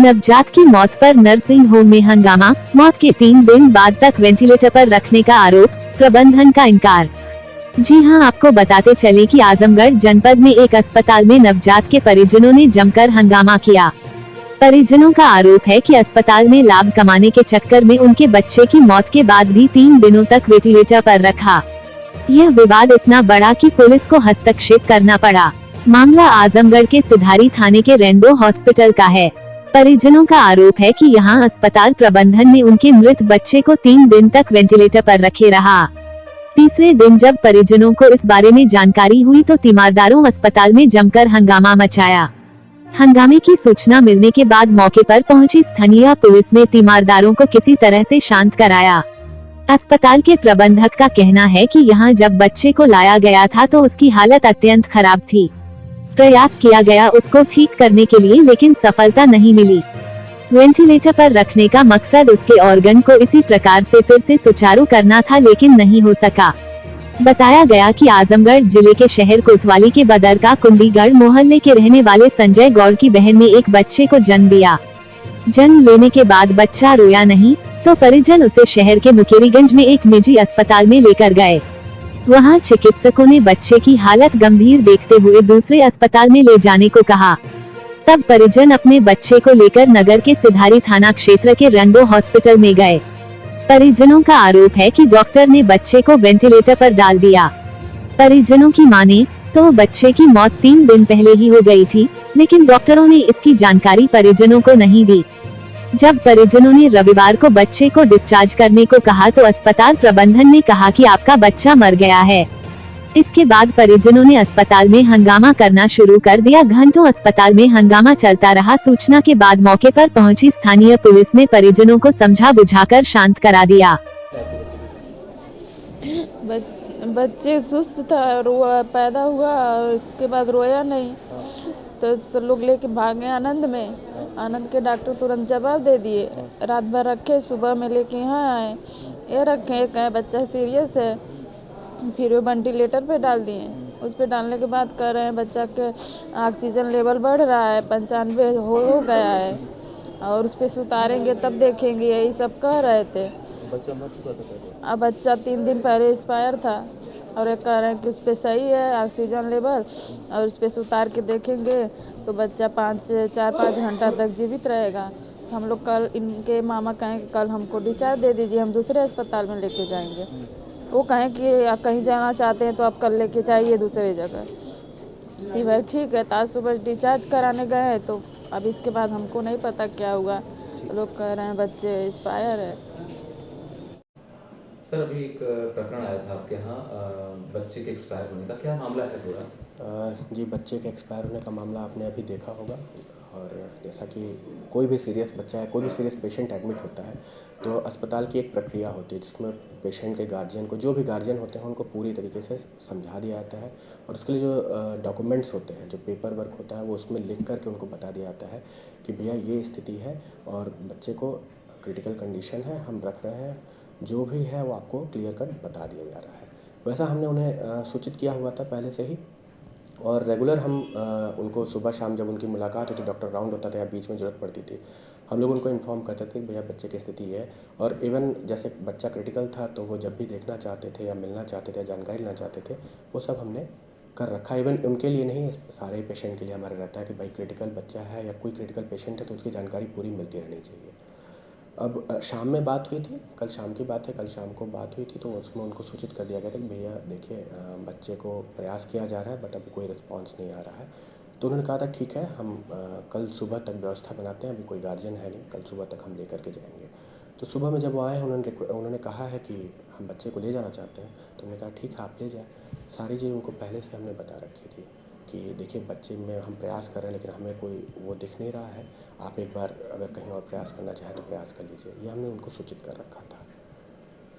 नवजात की मौत पर नर्सिंग होम में हंगामा, मौत के 3 दिन बाद तक वेंटिलेटर पर रखने का आरोप, प्रबंधन का इनकार। जी हां, आपको बताते चले कि आजमगढ़ जनपद में एक अस्पताल में नवजात के परिजनों ने जमकर हंगामा किया। परिजनों का आरोप है कि अस्पताल ने लाभ कमाने के चक्कर में उनके बच्चे की मौत के बाद भी 3 दिनों तक वेंटिलेटर पर रखा। यह विवाद इतना बड़ा कि पुलिस को हस्तक्षेप करना पड़ा। मामला आजमगढ़ के सिधारी थाने के रेनबो हॉस्पिटल का है। परिजनों का आरोप है कि यहां अस्पताल प्रबंधन ने उनके मृत बच्चे को 3 दिन तक वेंटिलेटर पर रखे रहा। तीसरे दिन जब परिजनों को इस बारे में जानकारी हुई तो तीमारदारों अस्पताल में जमकर हंगामा मचाया। हंगामे की सूचना मिलने के बाद मौके पर पहुंची स्थानीय पुलिस ने तीमारदारों को किसी तरह से शांत कराया। अस्पताल के प्रबंधक का कहना है कि यहां जब बच्चे को लाया गया था तो उसकी हालत अत्यंत खराब थी। प्रयास किया गया उसको ठीक करने के लिए, लेकिन सफलता नहीं मिली। वेंटिलेटर पर रखने का मकसद उसके ऑर्गन को इसी प्रकार से फिर से सुचारू करना था, लेकिन नहीं हो सका। बताया गया कि आजमगढ़ जिले के शहर कोतवाली के बदरका कुंडीगढ़ मोहल्ले के रहने वाले संजय गौड़ की बहन ने एक बच्चे को जन्म दिया। जन्म लेने के बाद बच्चा रोया नहीं, तो परिजन उसे शहर के मुकेरीगंज में एक निजी अस्पताल में लेकर गए। वहां चिकित्सकों ने बच्चे की हालत गंभीर देखते हुए दूसरे अस्पताल में ले जाने को कहा। तब परिजन अपने बच्चे को लेकर नगर के सिधारी थाना क्षेत्र के रेनबो हॉस्पिटल में गए। परिजनों का आरोप है कि डॉक्टर ने बच्चे को वेंटिलेटर पर डाल दिया। परिजनों की माने तो बच्चे की मौत 3 दिन पहले ही हो गई थी, लेकिन डॉक्टरों ने इसकी जानकारी परिजनों को नहीं दी। जब परिजनों ने रविवार को बच्चे को डिस्चार्ज करने को कहा तो अस्पताल प्रबंधन ने कहा कि आपका बच्चा मर गया है। इसके बाद परिजनों ने अस्पताल में हंगामा करना शुरू कर दिया। घंटों अस्पताल में हंगामा चलता रहा। सूचना के बाद मौके पर पहुंची स्थानीय पुलिस ने परिजनों को समझा बुझाकर शांत करा दिया। बच्चे सुस्त था, पैदा हुआ और इसके बाद रोया नहीं, तो सब लोग लेके भागे आनंद में। आनंद के डॉक्टर तुरंत जवाब दे दिए। रात भर रखे, सुबह में लेके यहाँ आए, ये रखे कहे बच्चा सीरियस है। फिर वो वेंटिलेटर पे डाल दिए। उस पे डालने के बाद कह रहे हैं बच्चा के ऑक्सीजन लेवल बढ़ रहा है, 95 हो गया है, और उस पे सुतारेंगे तब देखेंगे, यही सब कह रहे थे। बच्चा मर चुका था पहले? अब बच्चा 3 दिन पहले एक्सपायर था, और एक कह रहे हैं कि उस पे सही है ऑक्सीजन लेवल, और उस पे सुतार के देखेंगे तो बच्चा 4-5 घंटा तक जीवित रहेगा। हम लोग कल इनके मामा कहें कि कल हमको डिस्चार्ज दे दीजिए, हम दूसरे अस्पताल में लेके जाएंगे। वो कहें कि आप कहीं जाना चाहते हैं तो आप कल लेके जाइए दूसरी जगह। तो भाई ठीक है, तो आज सुबह डिस्चार्ज कराने गए हैं, तो अब इसके बाद हमको नहीं पता क्या हुआ। तो लोग कह रहे हैं बच्चे एक्सपायर है। सर, अभी एक प्रकरण आया था आपके यहाँ बच्चे के एक्सपायर होने का, क्या मामला है पूरा? जी, बच्चे के एक्सपायर होने का मामला आपने अभी देखा होगा। और जैसा कि कोई भी सीरियस बच्चा है, कोई भी सीरियस पेशेंट एडमिट होता है तो अस्पताल की एक प्रक्रिया होती है जिसमें पेशेंट के गार्जियन को, जो भी गार्जियन होते हैं उनको पूरी तरीके से समझा दिया जाता है, और उसके लिए जो डॉक्यूमेंट्स होते हैं, जो पेपर वर्क होता है, वो उसमें लिख करके उनको बता दिया जाता है कि भैया ये स्थिति है और बच्चे को क्रिटिकल कंडीशन है, हम रख रहे हैं, जो भी है वो आपको क्लियर कट बता दिया जा रहा है। वैसा हमने उन्हें सूचित किया हुआ था पहले से ही, और रेगुलर हम उनको सुबह शाम जब उनकी मुलाकात होती, डॉक्टर राउंड होता था या बीच में ज़रूरत पड़ती थी, हम लोग उनको इन्फॉर्म करते थे कि भैया बच्चे की स्थिति है। और इवन जैसे बच्चा क्रिटिकल था तो वो जब भी देखना चाहते थे या मिलना चाहते थे या जानकारी लेना चाहते थे, वो सब हमने कर रखा है। इवन उनके लिए नहीं, सारे पेशेंट के लिए हमारा रहता है कि भाई क्रिटिकल बच्चा है या कोई क्रिटिकल पेशेंट है तो उसकी जानकारी पूरी मिलती रहनी चाहिए। अब शाम में बात हुई थी, कल शाम की बात है, कल शाम को बात हुई थी तो उसमें उनको सूचित कर दिया गया था कि भैया देखिए बच्चे को प्रयास किया जा रहा है बट अभी कोई रिस्पांस नहीं आ रहा है। तो उन्होंने कहा था ठीक है, हम कल सुबह तक व्यवस्था बनाते हैं, अभी कोई गार्जियन है नहीं, कल सुबह तक हम ले करके जाएंगे। तो सुबह में जब वो आए उन्होंने कहा है कि हम बच्चे को ले जाना चाहते हैं, तो हमने कहा ठीक है आप ले जाएँ। सारी चीज़ उनको पहले से हमने बता रखी थी कि देखिए बच्चे में हम प्रयास कर रहे हैं लेकिन हमें कोई वो दिख नहीं रहा है, आप एक बार अगर कहीं और प्रयास करना चाहें तो प्रयास कर लीजिए, ये हमने उनको सूचित कर रखा था।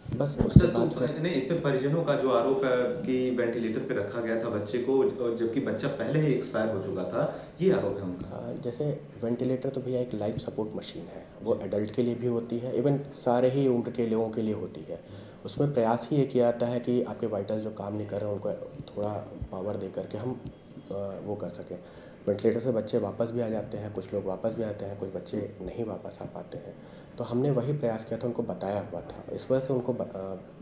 बस उसके बाद फिर नहीं, इस पे परिजनों का जो आरोप है कि वेंटिलेटर पे रखा गया था बच्चे को जबकि बच्चा पहले ही एक्सपायर हो चुका था, ये आरोप है उनका। जैसे वेंटिलेटर तो भैया एक लाइफ सपोर्ट मशीन है, वो एडल्ट के लिए भी होती है, इवन सारे ही उम्र के लोगों के लिए होती है। उसमें प्रयास ही ये किया जाता है कि आपके वाइटल्स जो काम नहीं कर रहे हैं उनको थोड़ा पावर दे करके हम वो कर सकें। वेंटिलेटर से बच्चे वापस भी आ जाते हैं, कुछ लोग वापस भी आते हैं, कुछ बच्चे नहीं वापस आ पाते हैं। तो हमने वही प्रयास किया था, उनको बताया हुआ था, इस वजह से उनको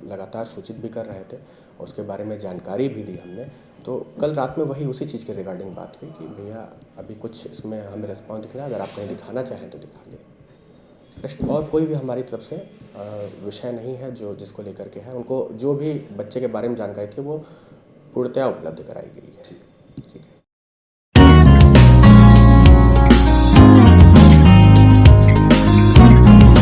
लगातार सूचित भी कर रहे थे और उसके बारे में जानकारी भी दी हमने। तो कल रात में वही उसी चीज़ के रिगार्डिंग बात हुई कि भैया अभी कुछ इसमें हमें रिस्पॉन्स दिख रहा है, अगर आप कहीं दिखाना चाहें तो दिखा लें। प्रश्न और कोई भी हमारी तरफ से विषय नहीं है जो जिसको लेकर के है। उनको जो भी बच्चे के बारे में जानकारी थी वो पूर्णतया उपलब्ध कराई गई है।